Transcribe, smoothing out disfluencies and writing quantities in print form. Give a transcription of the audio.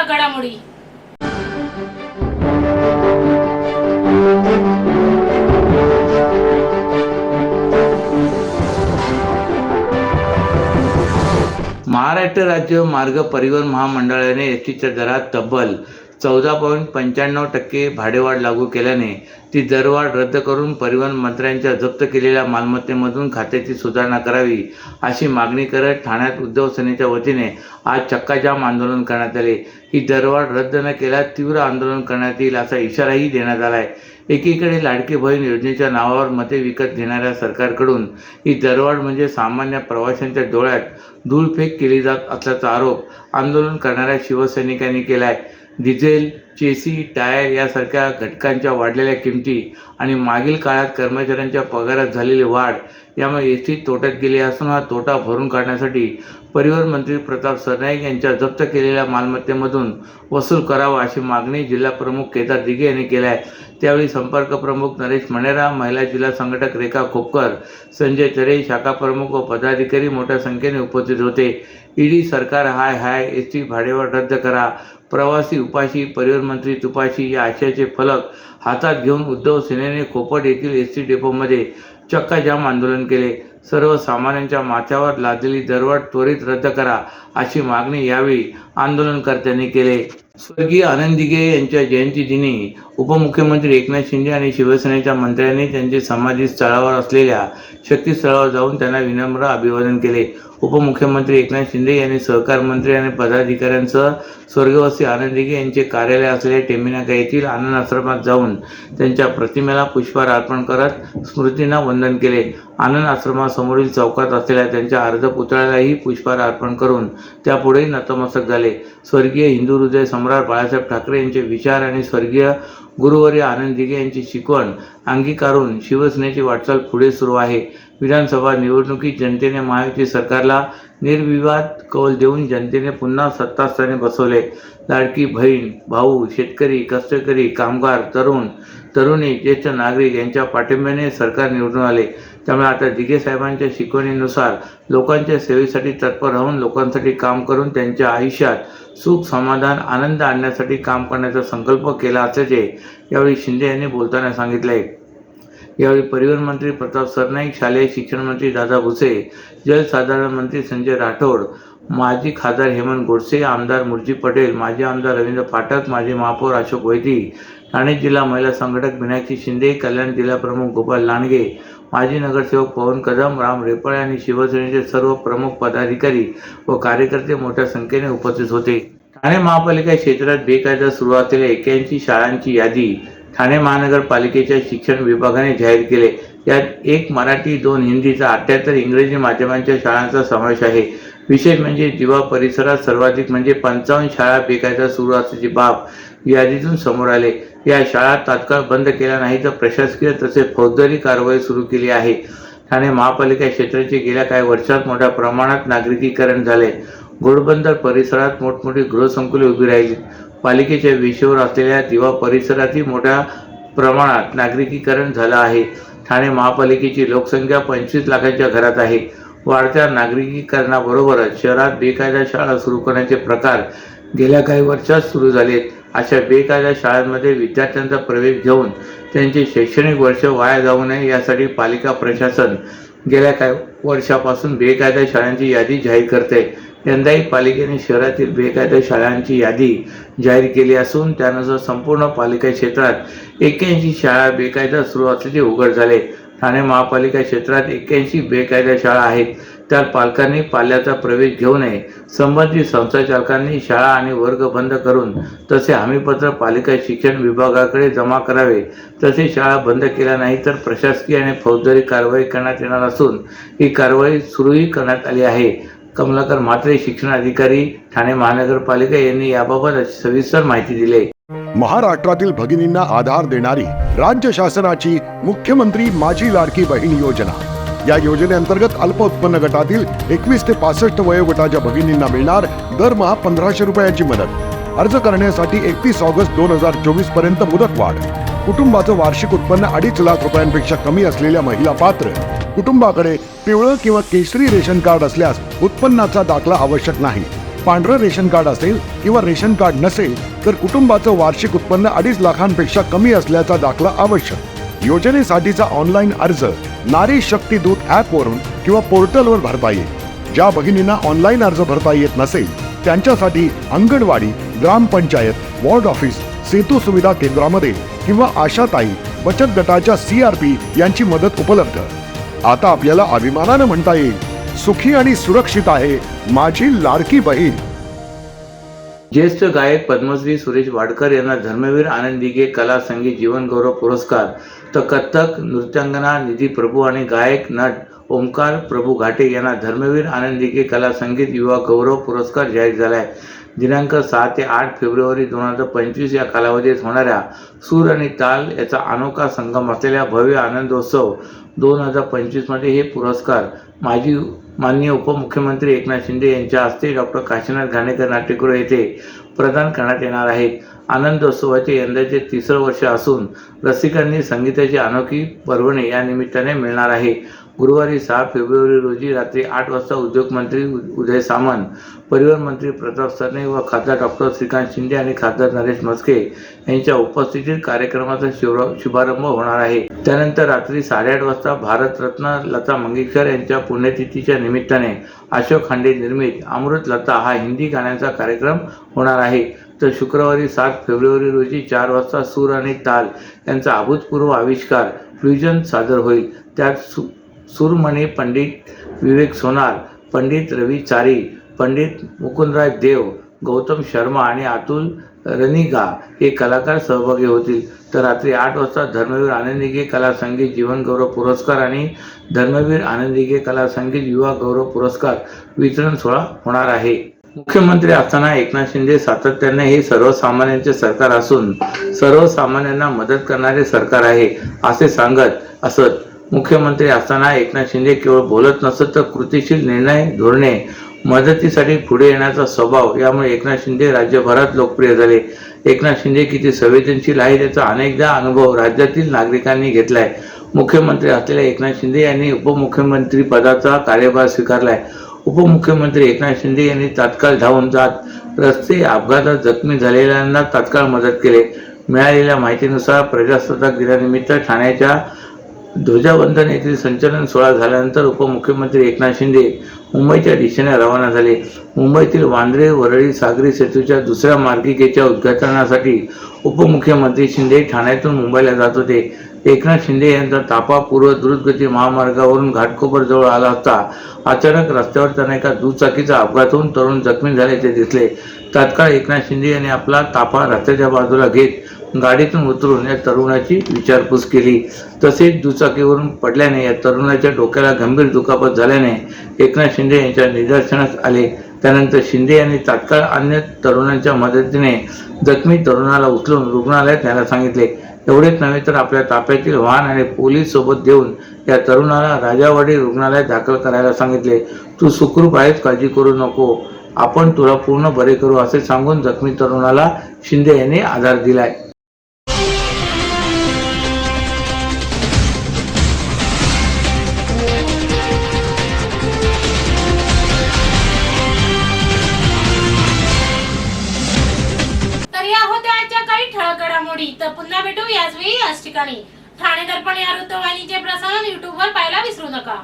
घडामोडी। महाराष्ट्र राज्य मार्ग परिवहन महामंडळाने एसटीच्या दरात तब्बल 14.95% भाडेवाढ लागू केल्याने ती दरवाढ रद्द करून परिवहन मंत्र्यांच्या जप्त केलेल्या मालमत्तेमधून खात्याची सुधारणा करावी अशी मागणी करत ठाण्यात उद्धव सेनेच्या वतीने आज चक्काजाम आंदोलन करण्यात आले। ही दरवाढ रद्द न केल्यास तीव्र आंदोलन करण्यात येईल असा इशाराही देण्यात आला आहे। एकीकडे लाडकी बहीण योजनेच्या नावावर मते विकत घेणाऱ्या सरकारकडून ही दरवाढ म्हणजे सामान्य प्रवाशांच्या डोळ्यात धूळफेक केली जात असल्याचा आरोप आंदोलन करणाऱ्या शिवसैनिकांनी केला आहे। डिझेल, चेसी, टायर यासारख्या घटकांच्या वाढलेल्या किमती आणि मागील काळात कर्मचाऱ्यांच्या पगारात झालेली वाढ यामुळे एसटी तोट्यात गेली असून हा तोटा भरून काढण्यासाठी परिवहन मंत्री प्रताप सरनाईक यांच्या जप्त केलेल्या मालमत्तेमधून वसूल करावा अशी मागणी जिल्हा प्रमुख केदार दिघे यांनी केली आहे। त्यावेळी संपर्क प्रमुख नरेश मणेरा, महिला जिल्हा संघटक रेखा खोपकर, संजय तरे, शाखा प्रमुख व पदाधिकारी मोठ्या संख्येने उपस्थित होते। ईडी सरकार हाय हाय, एसटी भाडेवाढ रद्द करा, प्रवासी उपाशी, परिवहन मंत्री तुपाशी या आशयाचे फलक हातात घेऊन उद्धव सेनेने कोपड येथील एसटी डेपोमध्ये चक्काजाम आंदोलन केले। सर्वसामान्यांच्या माथ्यावर लादलेली दरवाढ त्वरित रद्द करा अशी मागणी यावेळी आंदोलनकर्त्यांनी केली। स्वर्गीय आनंद दिघे यांच्या जयंतीदिनी उपमुख्यमंत्री एकनाथ शिंदे आणि शिवसेनेच्या मंत्र्यांनी त्यांच्या समाधी स्थळावर असलेल्या शक्तीस्थळावर जाऊन त्यांना विनम्र अभिवादन केले। उपमुख्यमंत्री एकनाथ शिंदे यांनी सहकार मंत्री आणि पदाधिकाऱ्यांसह स्वर्गवासी आनंद दिघे यांचे कार्यालय असलेल्या टेमिनाका येथील आनंद आश्रमात जाऊन त्यांच्या प्रतिमेला पुष्पहार अर्पण करत स्मृतींना वंदन केले। आनंद आश्रमासमोरील चौकात असलेल्या त्यांच्या अर्धपुतळ्यालाही पुष्पहार अर्पण करून त्यापुढे नतमस्तक झाले। स्वर्गीय हिंदू हृदय सम्राट बाळासाहेब ठाकरे यांचे विचार आणि स्वर्गीय गुरुवर्य आनंद दिघे यांची शिकवण अंगीकारून शिवसेनेची वाटचाल पुढे सुरू आहे। विधानसभा निवडणुकीत जनतेने महायुती सरकारला निर्विवाद कौल देऊन जनतेने पुन्हा सत्तास्थानी बसवले। लाडकी बहीण, भाऊ, शेतकरी, कष्टकरी, कामगार, तरुणी, ज्येष्ठ नागरिक यांच्या पाठिंब्याने सरकार निवडून आले। त्यामुळे आता दिघे साहेबांच्या शिकवणीनुसार लोकांच्या सेवेसाठी तत्पर राहून लोकांसाठी काम करून त्यांच्या आयुष्यात सुख, समाधान, आनंद आणण्यासाठी काम करण्याचा संकल्प केला असल्याचे यावेळी शिंदे यांनी बोलताना सांगितले। यावेळी परिवहन मंत्री प्रताप सरनाईक, शालेय शिक्षण मंत्री दादा भुसे, जलसंधारण मंत्री संजय राठोड, माजी खासदार हेमंत गोडसे, आमदार मुर्जी पटेल, माजी आमदार रवींद्र फाटक, माजी महापौर अशोक वैदी, ठाणे जिल्हा महिला संघटक मीनाक्षी शिंदे, कल्याण जिल्हा प्रमुख गोपाल लांडगे, माजी नगरसेवक पवन कदम, राम रेपळे आणि शिवसेनेचे सर्व प्रमुख पदाधिकारी व कार्यकर्ते मोठ्या संख्येने उपस्थित होते। ठाणे महापालिका क्षेत्रात बेकायदा सुरू असलेल्या 81 शाळांची यादी ठाणे महानगरपालिकेच्या शिक्षण विभागाने जाहीर केले। यात 1 मराठी, 2 हिंदी तर 78 इंग्रजी माध्यमांच्या शाळांचा समावेश आहे। विशेष म्हणजे दिवा परिसरात सर्वाधिक म्हणजे 55 शाळा बेकायदा सुरू असल्याची बाब यादीतून समोर आले। या शाळा तात्काळ बंद केल्या नाही तर प्रशासकीय तसेच फौजदारी कारवाई सुरू केली आहे। ठाणे महापालिका क्षेत्राचे गेल्या काही वर्षात मोठ्या प्रमाणात नागरिकीकरण झाले। घोडबंदर परिसरात मोठमोठी गृहसंकुले उभी राहिली। पालिकेच्या वेशीवर असलेल्या दिवा परिसरातही मोठ्या प्रमाणात नागरिकीकरण झालं आहे। ठाणे महापालिकेची लोकसंख्या 25 लाखांच्या घरात आहे। वाढत्या नागरिकीकरणाबरोबरच शहरात बेकायदा शाळा सुरू करण्याचे प्रकार गेल्या काही वर्षात सुरू झालेत। अशा बेकायदा शाळांमध्ये विद्यार्थ्यांचा प्रवेश घेऊन त्यांचे शैक्षणिक वर्ष वाया जाऊ नये यासाठी पालिका प्रशासन गेल्या काही वर्षापासून बेकायदा शाळांची यादी जाहीर करते। यंदाही पालिकेने शहरातील बेकायदा शाळांची यादी जाहीर केली असून त्यानुसार संपूर्ण पालिका क्षेत्रात 81 शाळा बेकायदा सुरू असल्याचे उघड झाले। ठाणे महापालिका क्षेत्रात 81 बेकायदा शाळा आहेत। त्यात पालकांनी पाल्याचा प्रवेश घेऊ नये, संबंधित संस्थाचालकांनी शाळा आणि वर्ग बंद करून तसे हमीपत्र पालिका शिक्षण विभागाकडे जमा करावे। तसे शाळा बंद केल्या नाही तर प्रशासकीय आणि फौजदारी कारवाई करण्यात येणार असून ही कारवाई सुरूही करण्यात आली आहे। कमलाकर म्हात्रे, शिक्षण अधिकारी, ठाणे महानगरपालिका यांनी याबाबत सविस्तर माहिती दिली। महाराष्ट्रातील भगिनींना आधार देणारी राज्य शासनाची मुख्यमंत्री माझी लाडकी बहीण योजना। या योजनेअंतर्गत अल्प उत्पन्न गटातील 21 ते 65 वयोगटाच्या भगिनींना मिळणार दरमहा 1500 रुपयांची मदत। अर्ज करण्यासाठी 31 ऑगस्ट 2024 पर्यंत मुदतवाढ। कुटुंबाचं वार्षिक उत्पन्न 2.5 लाख रुपयांपेक्षा कमी असलेल्या महिला पात्र। कुटुंबाकडे पिवळं किंवा केशरी रेशन कार्ड असल्यास उत्पन्नाचा दाखला आवश्यक नाही। पांढरं रेशन कार्ड असेल किंवा रेशन कार्ड नसेल तर कुटुंबाचं वार्षिक उत्पन्न 2.5 लाखांपेक्षा कमी असल्याचा दाखला आवश्यक. योजनेसाठीचा ऑनलाईन अर्ज नारी शक्ती दूत ऍप वरून किंवा पोर्टलवर भरता येईल. ज्या भगिनींना ऑनलाईन अर्ज भरता येत नसेल त्यांच्यासाठी अंगणवाडी, ग्रामपंचायत, वॉर्ड ऑफिस, सेतू सुविधा केंद्रामध्ये किंवा आशाताई बचत गटाच्या CRP यांची मदत उपलब्ध. आता आपल्याला अभिमानानं म्हणता येईल, सुखी आणि सुरक्षित आहे माझी लाडकी बहीण. ज्येष्ठ गायक पद्मश्री सुरेश वाडकर यांना धर्मवीर आनंद दिघे कला संगीत जीवन गौरव पुरस्कार, तर कथ्थक नृत्यांगना निधी प्रभू आणि गायक नट ओमकार प्रभू घाटे यांना धर्मवीर आनंद दिघे कला संगीत युवा गौरव पुरस्कार जाहीर झाला आहे. दिनांक 6 ते 8 फेब्रुवारी 2025 या कालावधीत होणाऱ्या सूर आणि ताल याचा अनोखा संगम असलेल्या भव्य आनंदोत्सव 2025 मध्ये हे पुरस्कार माननीय उपमुख्यमंत्री एकनाथ शिंदे यांच्या हस्ते डॉक्टर काशीनाथ घाणेकर नाट्यगृह येथे प्रदान करण्यात येणार आहेत. आनंदोत्सवाचे यंदाचे 3रं वर्ष असून रसिकांनी संगीताची अनोखी पर्वणी या निमित्ताने मिळणार आहे. गुरुवारी 6 फेब्रुवारी रोजी रात्री 8 वाजता उद्योगमंत्री उदय सामंत, परिवहन मंत्री प्रताप सरनाईक व खासदार डॉक्टर श्रीकांत शिंदे आणि खासदार नरेश म्हस्के यांच्या उपस्थितीत कार्यक्रमाचा शुभारंभ होणार आहे. त्यानंतर रात्री 8:30 वाजता भारतरत्न लता मंगेशकर यांच्या पुण्यतिथीच्या निमित्ताने अशोक खांडे निर्मित अमृत लता हा हिंदी गाण्यांचा कार्यक्रम होणार आहे. तर शुक्रवारी 7 फेब्रुवारी रोजी 4 वाजता सूर आणि ताल यांचा अभूतपूर्व आविष्कार फ्युजन सादर होईल. त्यात सुरमणी पंडित विवेक सोनार, पंडित रवी चारी, पंडित मुकुंदराज देव, गौतम शर्मा आणि अतुल रनिगा हे कलाकार सहभागी होतील. तर रात्री 8 वाजता धर्मवीर आनंद दिघे कला संगीत जीवन गौरव पुरस्कार आणि धर्मवीर आनंद दिघे कला संगीत युवा गौरव पुरस्कार वितरण सोहळा होणार आहे. मुख्यमंत्री असताना एकनाथ शिंदे सातत्याने हे सर्वसामान्यांचे सरकार असून सर्वसामान्यांना मदत करणारे सरकार आहे असे सांगत असत. मुख्यमंत्री असताना एकनाथ शिंदे केवळ बोलत नसत तर कृतीशील निर्णय, धोरणे, मदतीसाठी पुढे येण्याचा स्वभाव यामुळे एकनाथ शिंदे राज्यभरात लोकप्रिय झाले. एकनाथ शिंदे किती संवेदनशील आहे याचा अनेकदा अनुभव राज्यातील नागरिकांनी घेतलाय. मुख्यमंत्री असलेल्या एकनाथ शिंदे यांनी उपमुख्यमंत्री पदाचा कार्यभार स्वीकारलाय. उपमुख्यमंत्री एकनाथ शिंदे यांनी तात्काळ धावून जात रस्ते अपघातात जखमी झालेल्यांना तात्काळ मदत केली. मिळालेल्या माहितीनुसार प्रजासत्ताक दिनानिमित्त ठाण्याच्या ध्वजवंदन येथील संचलन सोहळा झाल्यानंतर उपमुख्यमंत्री एकनाथ शिंदे मुंबईच्या दिशेने रवाना झाले. मुंबईतील वांद्रे वरळी सागरी सेतूच्या 2ऱ्या मार्गिकेच्या उद्घाटनासाठी उपमुख्यमंत्री शिंदे ठाण्यातून मुंबईला जात होते. एकनाथ शिंदे यांचा ताफा पूर्व द्रुतगती महामार्गावरून घाटकोपर जवळ आला असता अचानक रस्त्यावर त्यांना एका दुचाकीचा अपघात होऊन तरुण जखमी झाल्याचे दिसले. तात्काळ एकनाथ शिंदे यांनी आपला ताफा रस्त्याच्या बाजूला घेत गाडीतून उतरून या तरुणाची विचारपूस केली. तसेच दुचाकीवरून पडल्याने या तरुणाच्या डोक्याला गंभीर दुखापत झाल्याने एकनाथ शिंदे यांच्या निदर्शनास आले. त्यानंतर शिंदे यांनी तात्काळ अन्य तरुणांच्या मदतीने जखमी तरुणाला उचलून रुग्णालयात न्यायला सांगितले. एवढेच नव्हे तर आपल्या ताफ्यातील वाहन आणि पोलीस सोबत देऊन या तरुणाला राजावाडी रुग्णालयात दाखल करायला सांगितले. तू सुखरूप आहेस, काळजी करू नको, आपण तुला पूर्ण बरे करू असे सांगून जखमी तरुणाला शिंदे यांनी आधार दिलाय. तर पुन्हा भेटू याच वेळी याच ठिकाणी. ठाणे दर्पण या वृत्तवाहिनीचे प्रसारण YouTube वर पाहायला विसरू नका.